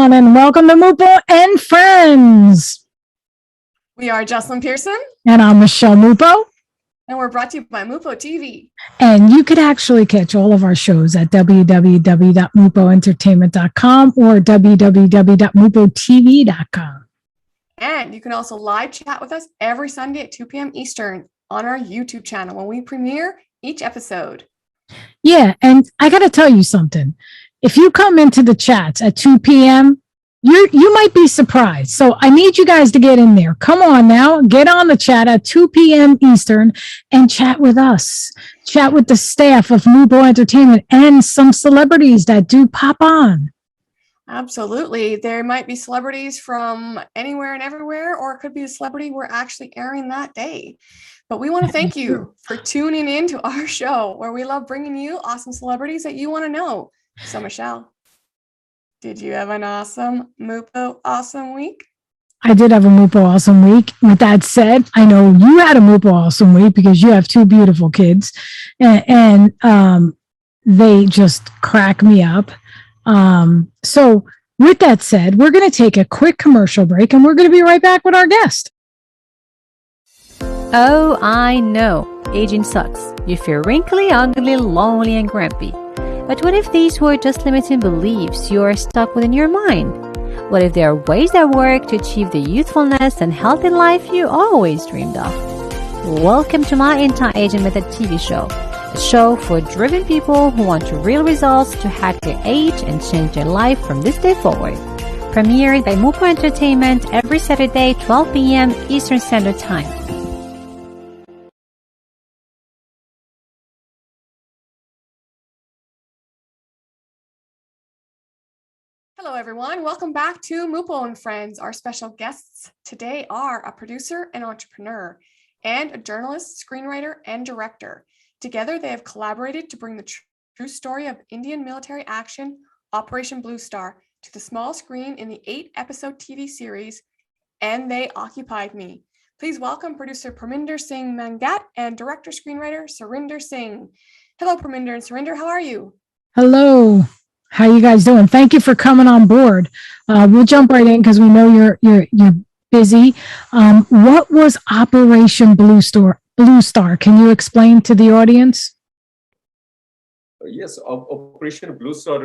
everyone, and welcome to Mupo and Friends. We are Jessilyn Persson. And I'm Michele Mupo. And we're brought to you by Mupo TV. And you could actually catch all of our shows at www.mupoentertainment.com or www.mupotv.com. And you can also live chat with us every Sunday at 2 p.m. Eastern on our YouTube channel when we premiere each episode. Yeah, and I got to tell you something. If you come into the chats at 2 p.m., you might be surprised. So I need you guys to get in there. Come on now, get on the chat at 2 p.m. Eastern and chat with us. Chat with the staff of Mupo Entertainment and some celebrities that do pop on. Absolutely. There might be celebrities from anywhere and everywhere, or it could be a celebrity we're actually airing that day. But we want to thank you for tuning in to our show, where we love bringing you awesome celebrities that you want to know. So, Michele, did you have an awesome Mupo awesome week? I did have a Mupo awesome week. With that said, I know you had a Mupo awesome week because you have two beautiful kids, and they just crack me up. So with that said, we're going to take a quick commercial break, and we're going to be right back with our guest. Oh, I know. Aging sucks. You feel wrinkly, ugly, lonely, and grumpy. But what if these were just limiting beliefs you are stuck within your mind? What if there are ways that work to achieve the youthfulness and healthy life you always dreamed of? Welcome to my Anti-Aging Method TV show, a show for driven people who want real results to hack their age and change their life from this day forward. Premiered by Mupo Entertainment every Saturday, 12 p.m. Eastern Standard Time. Hello, everyone. Welcome back to Mupo and Friends. Our special guests today are a producer and entrepreneur, and a journalist, screenwriter, and director. Together, they have collaborated to bring the true story of Indian military action, Operation Bluestar, to the small screen in the 8-episode TV series, And They Occupied Me. Please welcome producer Parminder SIngh Mangat and director-screenwriter Surinder Singh. Hello, Parminder and Surinder. How are you? Hello. How you guys doing? Thank you for coming on board. We'll jump right in because we know you're busy. What was Operation Bluestar? Can you explain to the audience? Yes, Operation Bluestar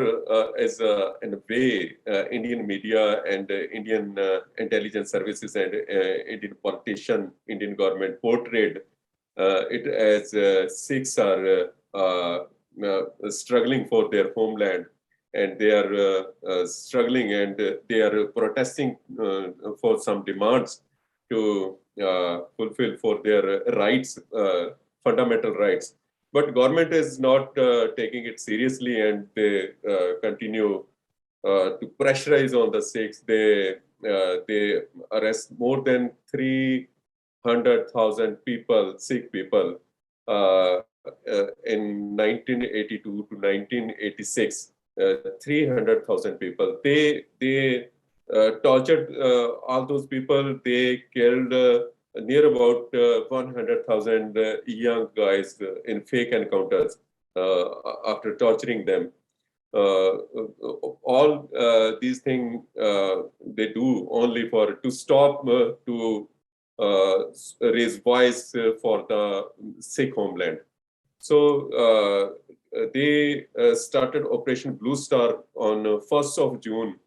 is in a way Indian media and Indian intelligence services and Indian politician, Indian government portrayed it as Sikhs are struggling for their homeland. And they are struggling and they are protesting for some demands to fulfill for their rights, fundamental rights. But government is not taking it seriously, and they continue to pressurize on the Sikhs. They arrest more than 300,000 people, Sikh people, in 1982 to 1986. 300,000 people. They tortured all those people. They killed near about 100,000 young guys in fake encounters after torturing them. All these things they do only to stop to raise voice for the Sikh homeland. So they started Operation Bluestar on 1st of June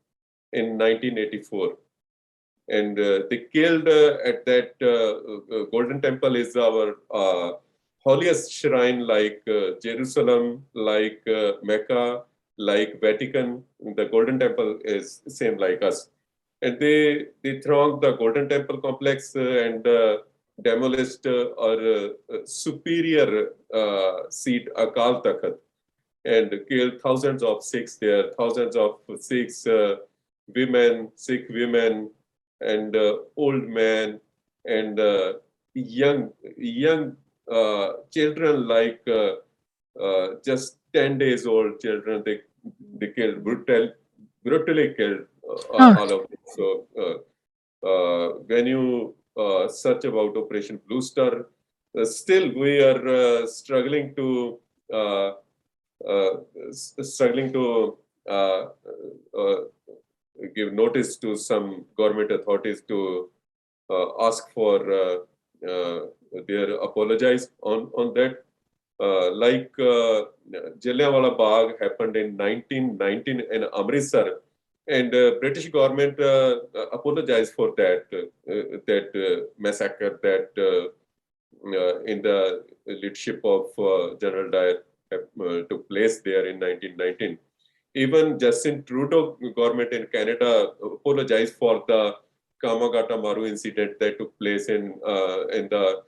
in 1984. And they killed at that Golden Temple is our holiest shrine, like Jerusalem, like Mecca, like Vatican. The Golden Temple is same like us. And they thronged the Golden Temple complex and demolished our superior seat, Akal Takht, and killed thousands of Sikhs there, thousands of Sikhs, women, Sikh women, and old men, and young children, like just 10 days old children. They killed, brutally killed all of them. So when you search about Operation Bluestar, still we are struggling to give notice to some government authorities to ask for their apologize on that. Like Jallianwala Bagh happened in 1919 in Amritsar, and British government apologized for that massacre that in the leadership of General Dyer took place there in 1919. Even Justin Trudeau government in Canada apologized for the Kamagata Maru incident that took place in the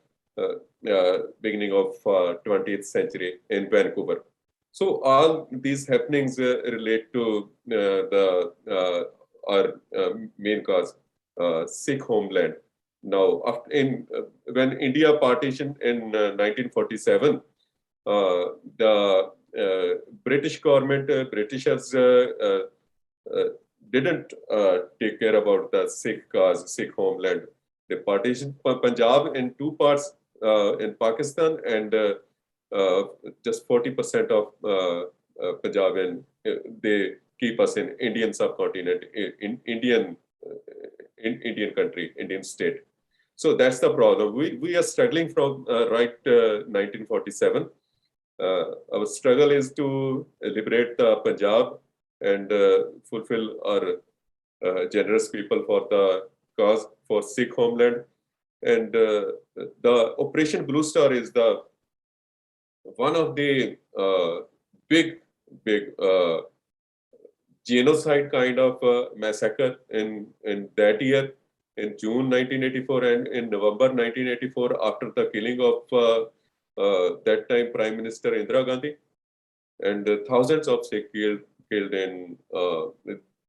beginning of 20th century in Vancouver. So all these happenings relate to our main cause, Sikh homeland. Now, when India partitioned in 1947, the British government, Britishers didn't take care about the Sikh cause, Sikh homeland. They partitioned Punjab in two parts in Pakistan, and just 40% of Punjab, and they keep us in Indian subcontinent, in Indian country, Indian state. So that's the problem. We are struggling from right 1947. Our struggle is to liberate Punjab and fulfill our generous people for the cause for Sikh homeland. And the Operation Bluestar is the one of the big genocide kind of massacre in that year, in June 1984 and in November 1984, after the killing of that time Prime Minister Indira Gandhi, and thousands of Sikh killed in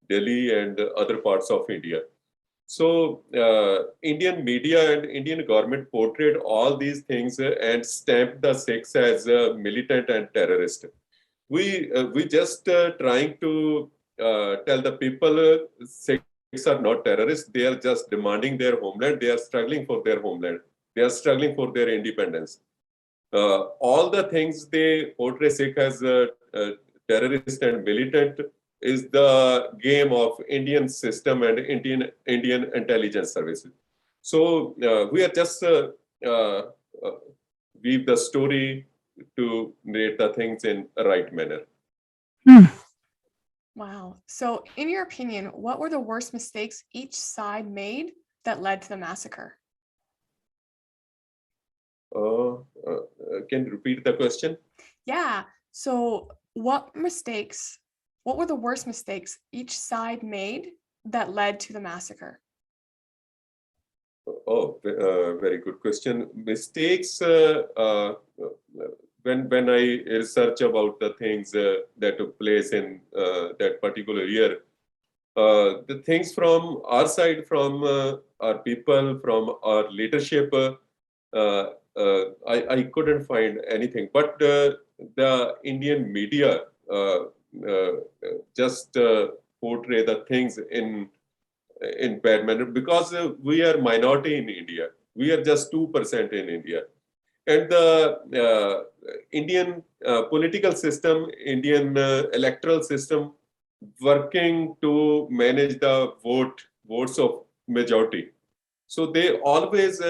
Delhi and other parts of India. So Indian media and Indian government portrayed all these things and stamped the Sikhs as militant and terrorist. We just trying to tell the people Sikhs are not terrorists. They are just demanding their homeland. They are struggling for their homeland. They are struggling for their independence. All the things they portray Sikh as terrorist and militant is the game of Indian system and Indian intelligence services. So we are just weave the story to narrate the things in a right manner. Wow. So in your opinion, what were the worst mistakes each side made that led to the massacre? Can you repeat the question? Yeah. So what were the worst mistakes each side made that led to the massacre? Oh, very good question. Mistakes, when I research about the things that took place in that particular year, the things from our side, from our people, from our leadership, I couldn't find anything. But the Indian media just portray the things in bad manner, because we are minority in India. We are just 2% in India. And the Indian political system, Indian electoral system, working to manage the votes of majority. So they always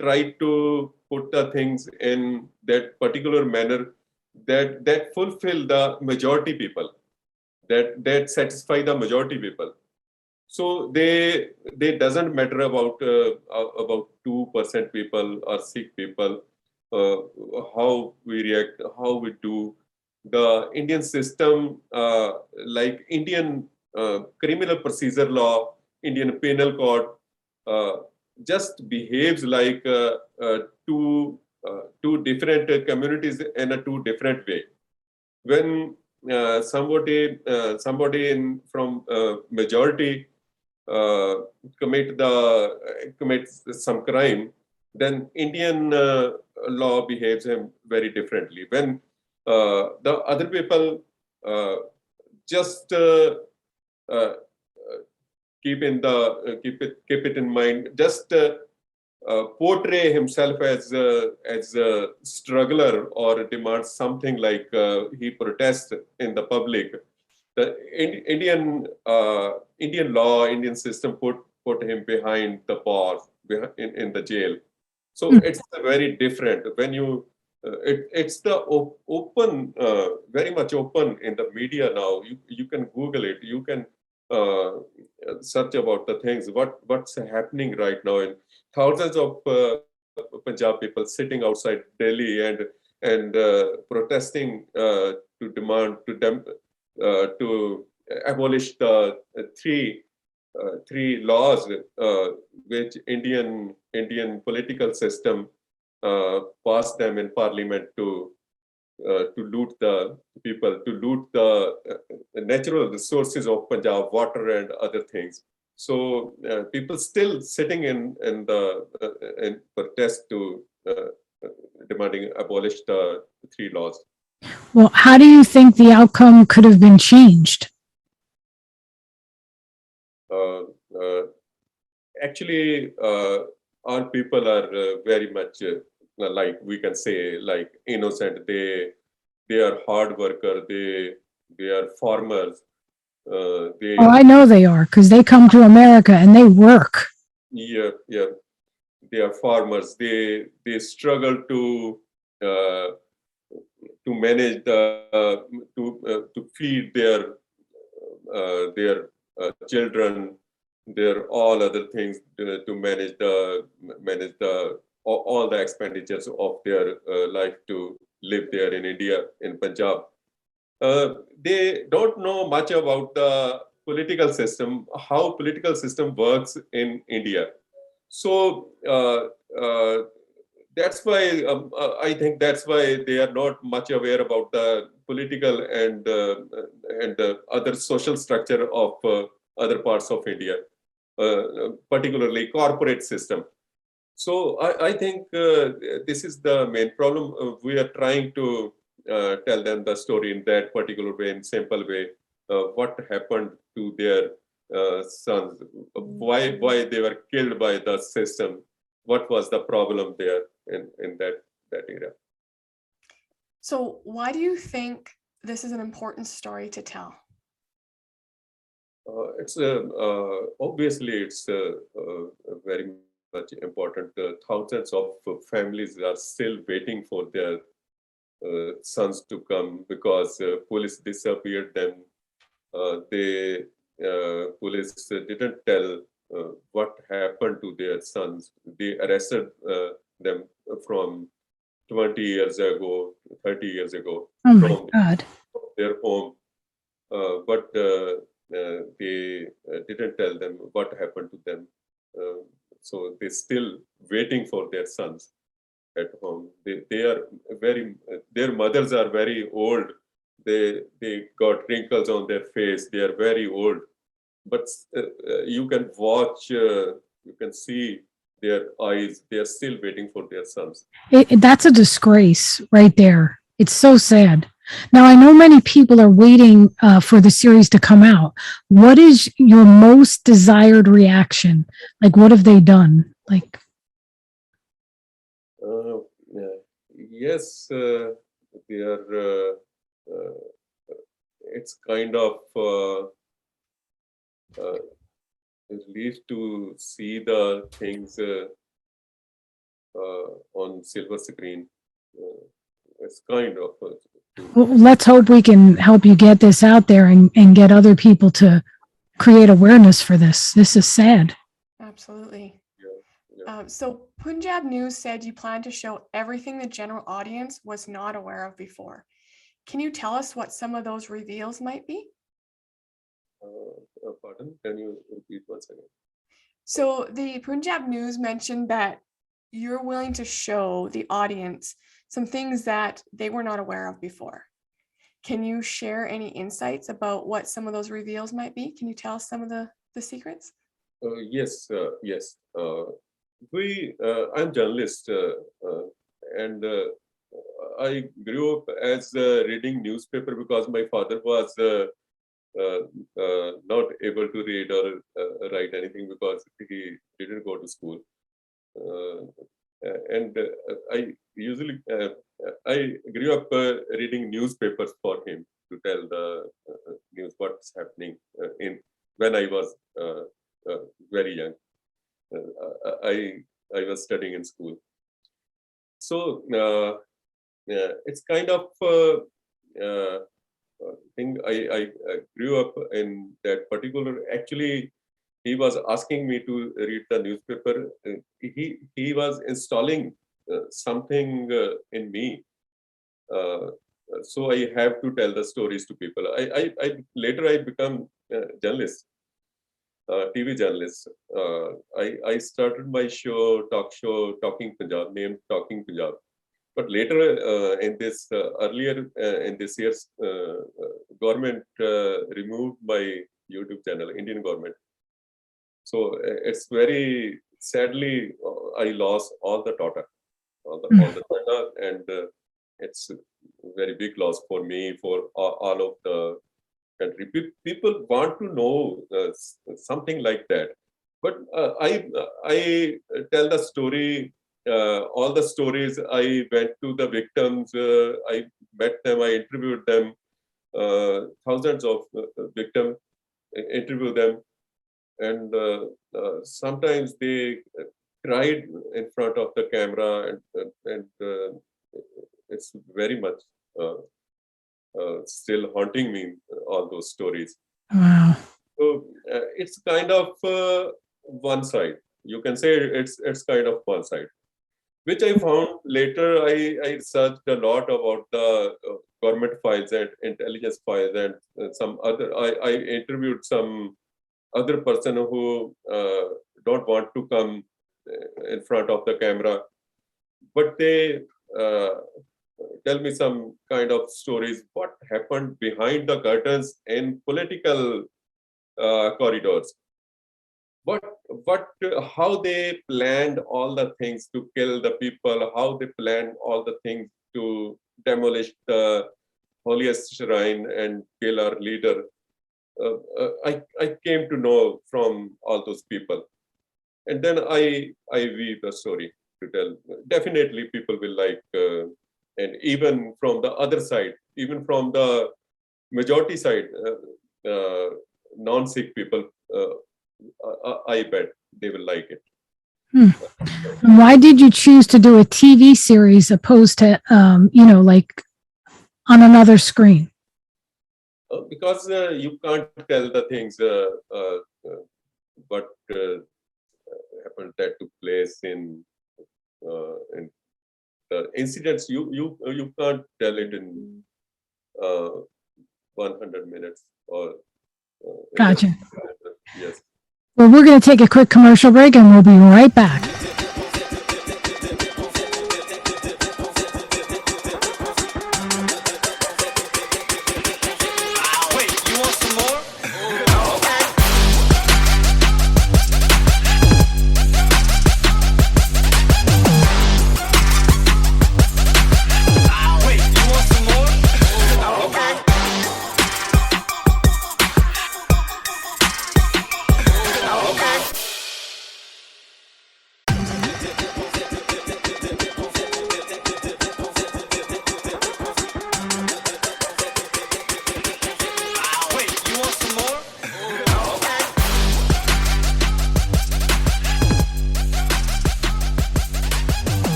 try to put the things in that particular manner that fulfill the majority people, that satisfy the majority people. So they doesn't matter about 2% people or Sikh people, how we react, how we do. The Indian system, like Indian criminal procedure law, Indian penal code, just behaves like two different communities in a two different way. When somebody from majority commits some crime, then Indian law behaves him very differently. When the other people just keep it in mind, just portray himself as a struggler or demands something like he protests in the public. the Indian law, Indian system put him behind the bars, in the jail. So it's very different when you. It's the open, very much open in the media now. You can Google it. You can search about the things. What's happening right now, and thousands of Punjab people sitting outside Delhi and protesting to demand to abolish the three laws which Indian political system passed them in parliament to loot the people, to loot the natural resources of Punjab, water and other things. So people still sitting in protest to demanding abolish the three laws. Well, how do you think the outcome could have been changed? Actually, our people are very much like we can say like innocent. They are hard worker. They are farmers. Oh, I know they are, because they come to America and they work. Yeah. They are farmers. They struggle to manage to feed their children, their all other things, to manage all the expenditures of their life to live there in India, in Punjab. They don't know much about the political system, how political system works in India. So that's why I think that's why they are not much aware about the political and other social structure of other parts of India, particularly corporate system. So I think this is the main problem. We are trying to tell them the story in that particular way, in simple way, what happened to their sons, why they were killed by the system, what was the problem there in that era. So why do you think this is an important story to tell? It's obviously it's very much important. Thousands of families are still waiting for their sons to come because police disappeared them. Police didn't tell what happened to their sons. They arrested them from 20 years ago, 30 years ago, Oh my from God. their home. But they didn't tell them what happened to them. So they're still waiting for their sons at home. They are very, their mothers are very old. They got wrinkles on their face. They are very old. But you can watch, you can see their eyes. They are still waiting for their sons. That's a disgrace right there. It's so sad. Now, I know many people are waiting for the series to come out. What is your most desired reaction? Like, what have they done? Like, yes, they are. It's kind of relief to see the things on silver screen. It's kind of. well, let's hope we can help you get this out there and get other people to create awareness for this. This is sad. Absolutely. Yeah. So Punjab News said you plan to show everything the general audience was not aware of before. Can you tell us what some of those reveals might be? Pardon? Can you repeat once again? So the Punjab News mentioned that you're willing to show the audience some things that they were not aware of before. Can you share any insights about what some of those reveals might be? Can you tell us some of the secrets? Yes. I'm journalist, and I grew up as reading newspaper because my father was not able to read or write anything because he didn't go to school. And I usually I grew up reading newspapers for him to tell the news, what's happening in when I was very young. I was studying in school. So it's kind of thing. I grew up in that particular. Actually, he was asking me to read the newspaper. He was installing something in me. So I have to tell the stories to people. I later I become journalist, TV journalist. I started my talk show, Talking Punjab, named Talking Punjab. But later in this earlier in this year's government removed my YouTube channel, Indian government. So it's very sadly I lost all the data, all the data, and it's a very big loss for me, for all of the country. People want to know something like that, but I tell the story. All the stories. I went to the victims. I met them. I interviewed them. Thousands of victims. Interview them, and sometimes they cried in front of the camera, and it's very much still haunting me, all those stories. Wow. So it's kind of one side. You can say it's kind of one side, which I found later. I researched a lot about the government files and intelligence files, and some other. I interviewed some other person who don't want to come in front of the camera, but they tell me some kind of stories, what happened behind the curtains in political corridors. How they planned all the things to kill the people, how they planned all the things to demolish the holiest shrine and kill our leader. I came to know from all those people, and then I weave the story to tell. Definitely, people will like, and even from the other side, even from the majority side, non-Sikh people, I bet they will like it. Why did you choose to do a TV series opposed to, like on another screen? Because you can't tell the things what happened that took place in the incidents. You can't tell it in 100 minutes or. Gotcha. Yes. Well, we're going to take a quick commercial break and we'll be right back.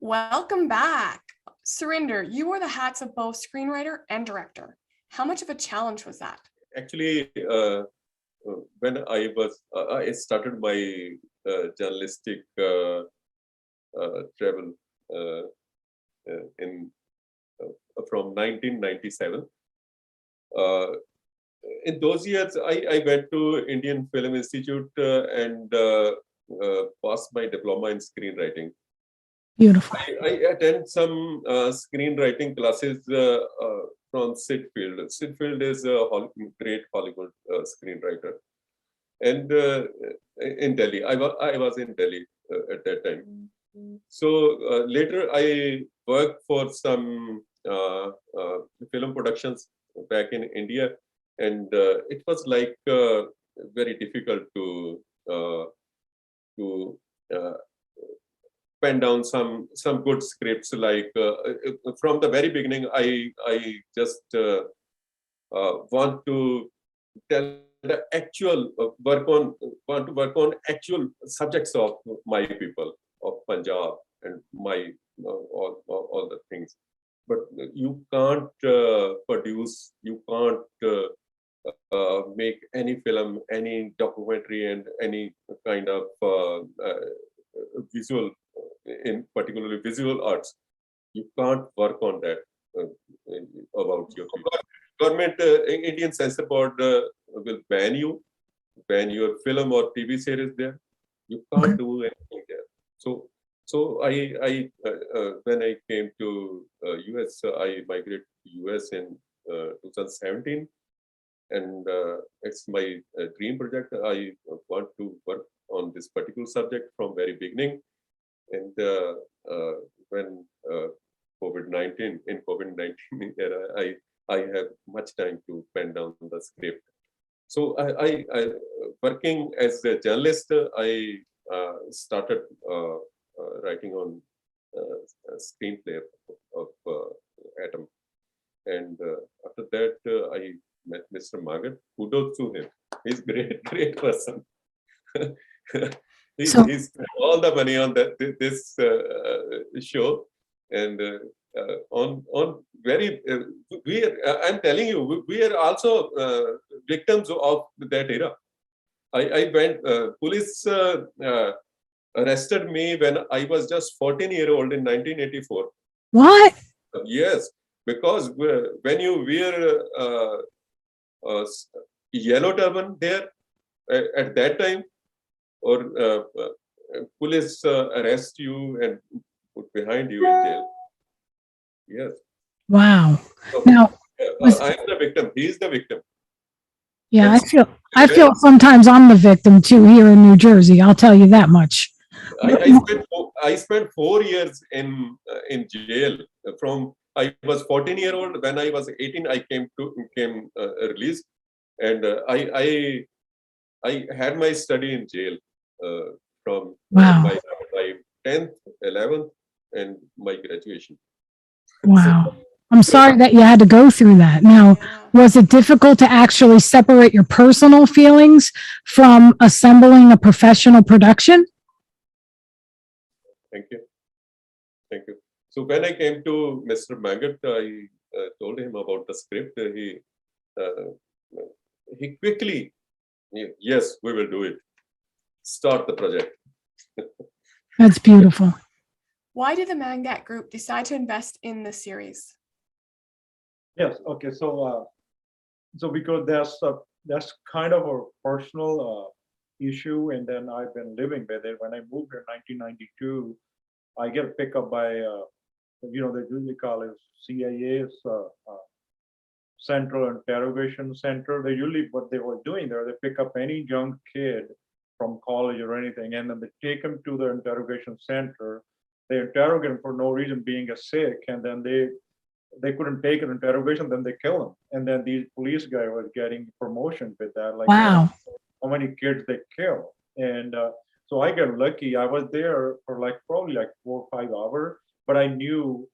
Welcome back. Surinder, you wore the hats of both screenwriter and director. How much of a challenge was that? Actually, when I started my journalistic travel from 1997. In those years, I went to Indian Film Institute and passed my diploma in screenwriting. Beautiful. I attend some screenwriting classes from Sid Field. Sid Field is a great Hollywood screenwriter. And in Delhi, I was in Delhi at that time. So later I worked for some film productions back in India. And it was like very difficult to to pen down some good scripts. Like from the very beginning, I just want to tell the actual want to work on actual subjects of my people of Punjab and my all the things. But you can't produce, you can't make any film, any documentary, and any kind of visual, in particularly visual arts. You can't work on that about your people. Government, Indian Censor Board will ban your film or TV series there. You can't do anything there. So I when I came to US, I migrated to US in 2017, and it's my dream project. I want to work on this particular subject from very beginning. And when COVID-19 era, I have much time to pen down the script. So I working as a journalist, I started writing on a screenplay of Atom. And after that, I met Mr. Mangat. Kudos to him. He's great person. He spent all the money on this show, and on very I'm telling you, we are also victims of that era. I went police arrested me when I was just 14-year-old in 1984. What? Yes, because when you wear yellow turban there at that time, or police arrest you and put behind you in jail. Yes. Wow. So, Now, I'm the victim. He's the victim. yeah, I feel sometimes I'm the victim too here in New Jersey. I'll tell you that much. I spent 4 years in jail. From I was 14-year-old, when I was 18, I came released, and I had my study in jail from my 10th, 11th, and my graduation. Wow. I'm sorry that you had to go through that. Now, was it difficult to actually separate your personal feelings from assembling a professional production? Thank you. So when I came to Mr. Mangat, I told him about the script. He quickly, yes, we will do it. Start the project. That's beautiful. Why did the Mangat Group decide to invest in this series? Yes. Okay. So because that's kind of a personal issue, and then I've been living with it. When I moved in 1992, I get picked up by they usually call it CIA's Central Interrogation Center. They usually, what they were doing there, they pick up any young kid from college or anything, and then they take them to the interrogation center. They interrogate them for no reason, being a sick, and then they couldn't take an interrogation, then they kill them. And then these police guy was getting promotion with that. Like, wow, how many kids they kill. And so I got lucky. I was there for probably 4 or 5 hours, but I knew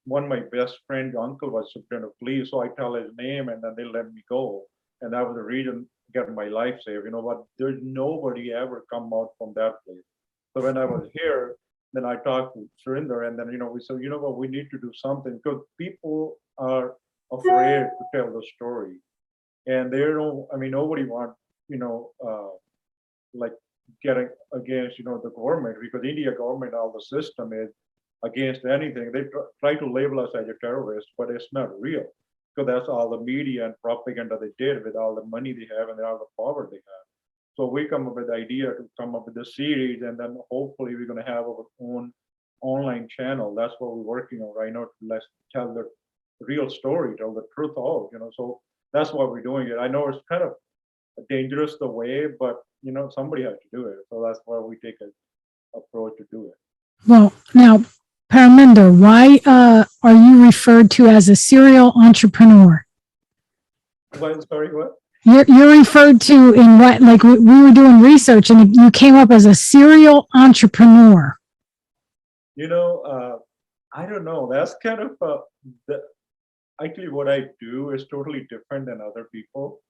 one of my best friend's uncle was superintendent of police. So I tell his name, and then they let me go. And that was the reason getting my life saved. But there's nobody ever come out from that place. So when I was here, then I talked to Surinder, and then, we said, what, we need to do something, because people are afraid to tell the story. And nobody wants, getting against, the government, because India government, all the system is against anything. They try to label us as a terrorist, but it's not real, because that's all the media and propaganda they did with all the money they have and all the power they have. So we come up with the idea to come up with the series, and then hopefully we're going to have our own online channel. That's what we're working on right now, to let's tell the real story, tell the truth all, so that's why we're doing it. I know it's kind of dangerous the way, but somebody has to do it. So that's why we take an approach to do it. Well, now, Parminder, why are you referred to as a serial entrepreneur? Sorry, what? You're referred to in what, like we were doing research and you came up as a serial entrepreneur. I don't know. That's kind of actually what I do is totally different than other people.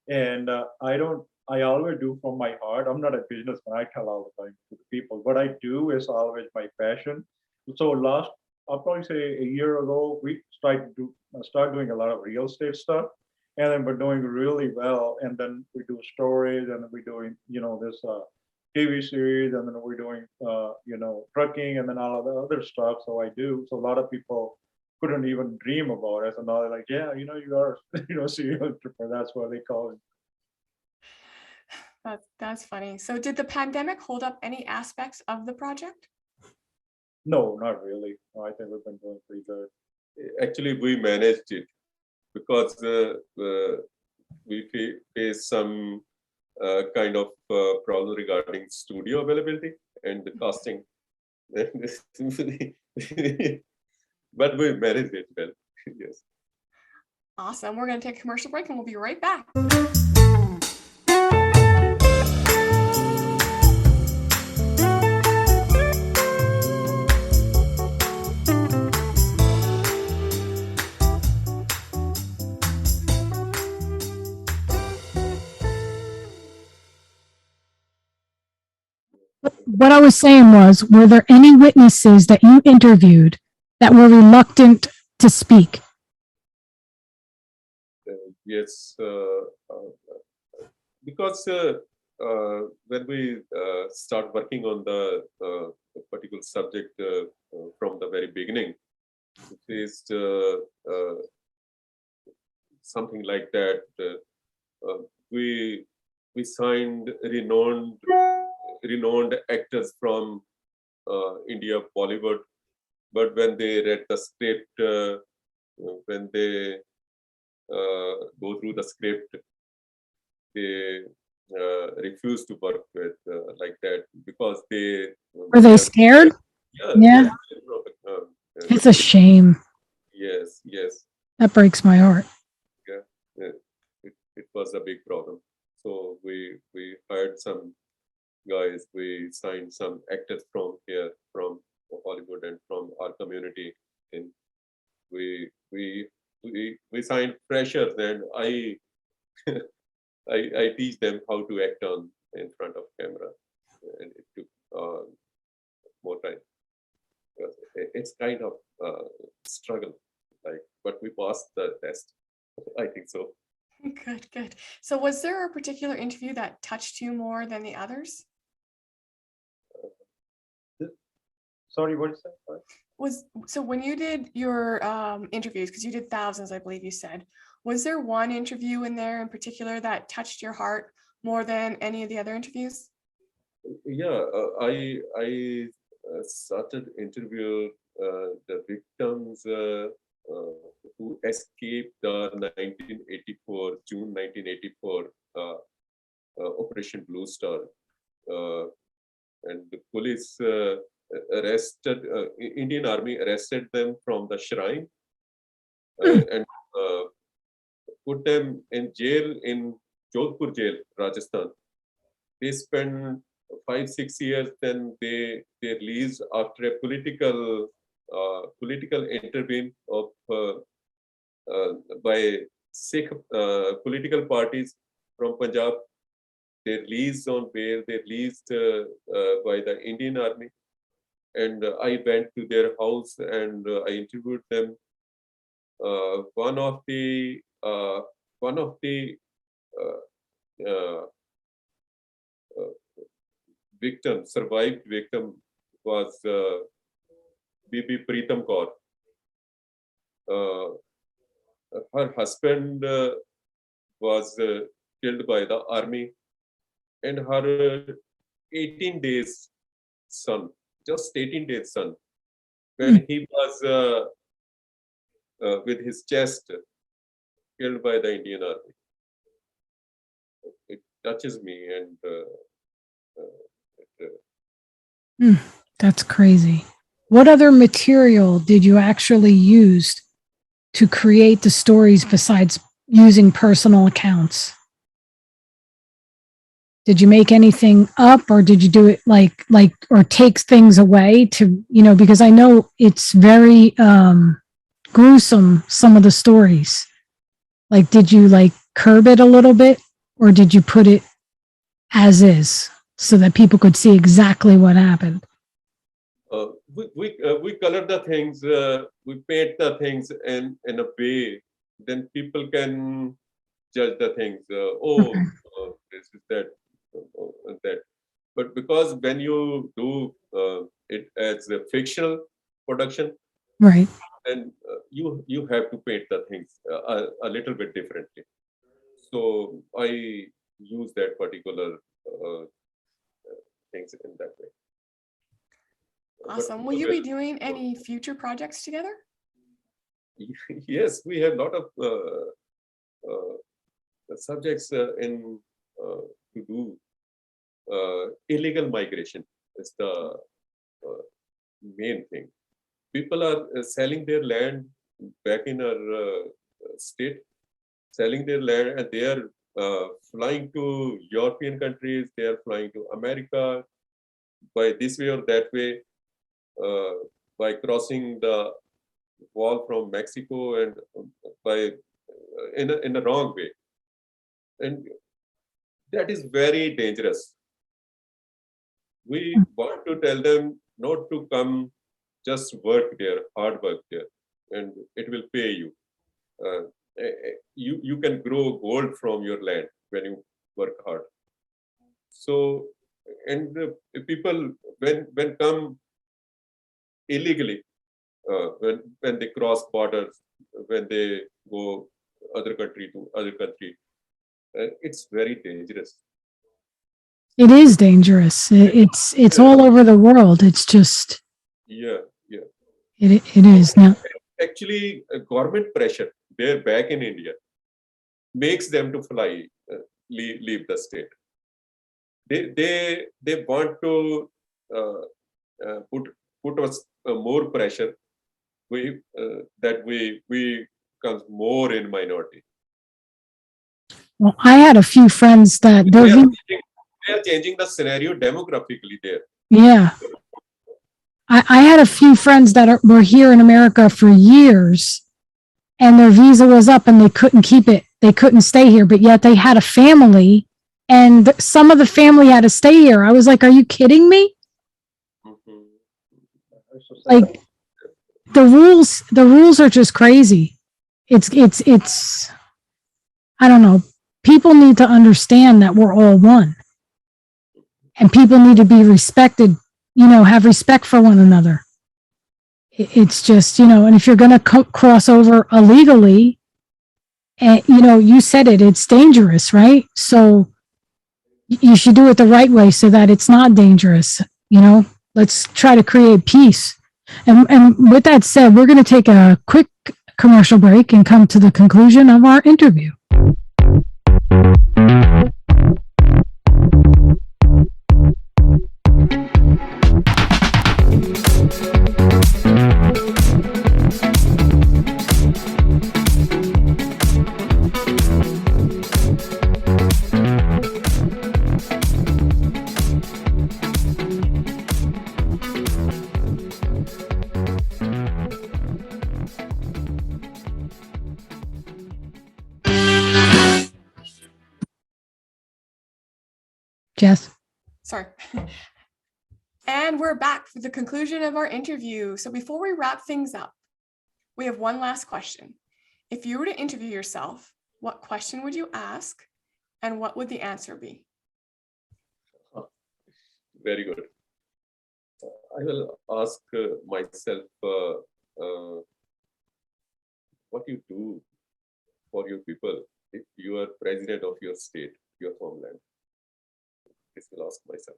And I always do from my heart. I'm not a businessman. I tell all the time to the people. What I do is always my passion. So I'll probably say a year ago, we start doing a lot of real estate stuff. And then we're doing really well. And then we do stories and then we're doing, this TV series. And then we're doing, trucking and then all of the other stuff. So a lot of people couldn't even dream about it. And now they're like, yeah, you are, serial entrepreneur. That's what they call it. That's funny. So did the pandemic hold up any aspects of the project? No, not really. No, I think we've been doing pretty good. Actually, we managed it because we faced some kind of problem regarding studio availability and the costing. But we managed it well. Yes. Awesome. We're going to take a commercial break and we'll be right back. What I was saying was, were there any witnesses that you interviewed that were reluctant to speak? Yes, because when we start working on the particular subject from the very beginning, it is something like that. We signed renowned actors from India, Bollywood, but when they read the script, when they go through the script, they refuse to work with like that because were they scared? Yeah. It's a shame. Yes. That breaks my heart. Yeah. It was a big problem. So we hired some guys. We signed some actors from here, from Hollywood and from our community, and we signed freshers, and I I teach them how to act in front of camera, and it took more time. It's kind of struggle, but we passed the test. I think so. Good. So was there a particular interview that touched you more than the others? Sorry, what is that? So when you did your interviews, because you did thousands, I believe you said, was there one interview in there in particular that touched your heart more than any of the other interviews? Yeah, I started interviewing the victims who escaped the June 1984 Operation Bluestar, and the police Indian Army arrested them from the shrine and put them in jail in Jodhpur jail, Rajasthan. They spent 5-6 years. Then they released after a political intervention of by Sikh political parties from Punjab. They released on bail. They released by the Indian Army, and I went to their house and I interviewed them. One of the survived victim was Bibi Pritam Kaur. Her husband was killed by the army, and her 18 days son, just 18 days son, when he was with his chest killed by the Indian Army. It touches me, and That's crazy. What other material did you actually use to create the stories besides using personal accounts? Did you make anything up, or did you do it or take things away to, because I know it's very gruesome, some of the stories. Like, did you curb it a little bit, or did you put it as is so that people could see exactly what happened? We color the things, we paint the things in a way, then people can judge the things. Okay. This is that, that. But because when you do it as a fictional production, Right. then you have to paint the things a little bit differently. So I use that particular things in that way. Awesome. Will you be doing any future projects together? Yes, we have a lot of subjects to do. Illegal migration is the main thing. People are selling their land back in our state, selling their land, and they are flying to European countries, they are flying to America by this way or that way, by crossing the wall from Mexico and by in a wrong way. And that is very dangerous. We want to tell them not to come, just work there, hard work there, and it will pay you. You can grow gold from your land when you work hard. So, and people when come illegally, when they cross borders, when they go other country to other country, it's very dangerous. It is dangerous. It's all over the world. It's just. Yeah. It is now. Actually, government pressure there back in India makes them to fly, leave the state. They want to put us more pressure. That we come more in minority. Well, I had a few friends that they are changing the scenario demographically there. Yeah. I had a few friends that were here in America for years, and their visa was up and they couldn't keep it. They couldn't stay here, but yet they had a family, and some of the family had to stay here. I was like, are you kidding me? Mm-hmm. Like, the rules are just crazy. It's I don't know. People need to understand that we're all one, and people need to be respected, have respect for one another. It's just, and if you're going to cross over illegally, and, you said it's dangerous, right? So you should do it the right way so that it's not dangerous. Let's try to create peace. And with that said, we're going to take a quick commercial break and come to the conclusion of our interview. Jess? Sorry. And we're back for the conclusion of our interview. So before we wrap things up, we have one last question. If you were to interview yourself, what question would you ask and what would the answer be? Very good. I will ask myself what you do for your people if you are president of your state, your homeland. This will ask myself.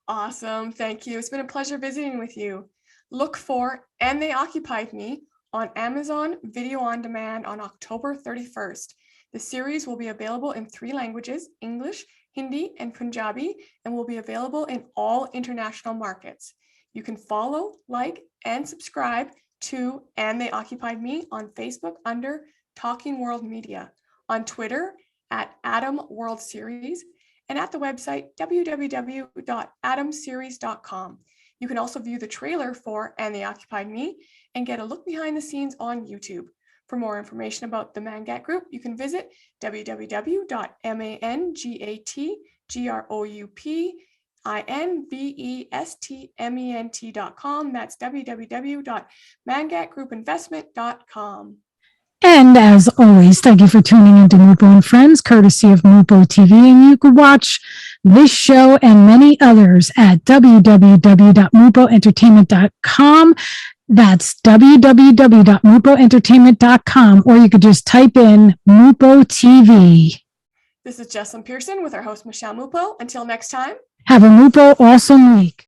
Awesome. Thank you. It's been a pleasure visiting with you. Look for And They Occupied Me on Amazon Video on Demand on October 31st. The series will be available in 3 languages, English, Hindi, and Punjabi, and will be available in all international markets. You can follow, like, and subscribe to And They Occupied Me on Facebook under Talking World Media, on Twitter at Atom World Series and at the website www.atomseries.com. You can also view the trailer for And They Occupied Me and get a look behind the scenes on YouTube. For more information about the Mangat Group, you can visit www.mangatgroupinvestment.com. That's www.mangatgroupinvestment.com. And as always, thank you for tuning into Mupo and Friends, courtesy of Mupo TV. And you can watch this show and many others at www.mupoentertainment.com. That's www.mupoentertainment.com, or you could just type in Mupo TV. This is Jessilyn Persson with our host, Michele Mupo. Until next time, have a Mupo awesome week.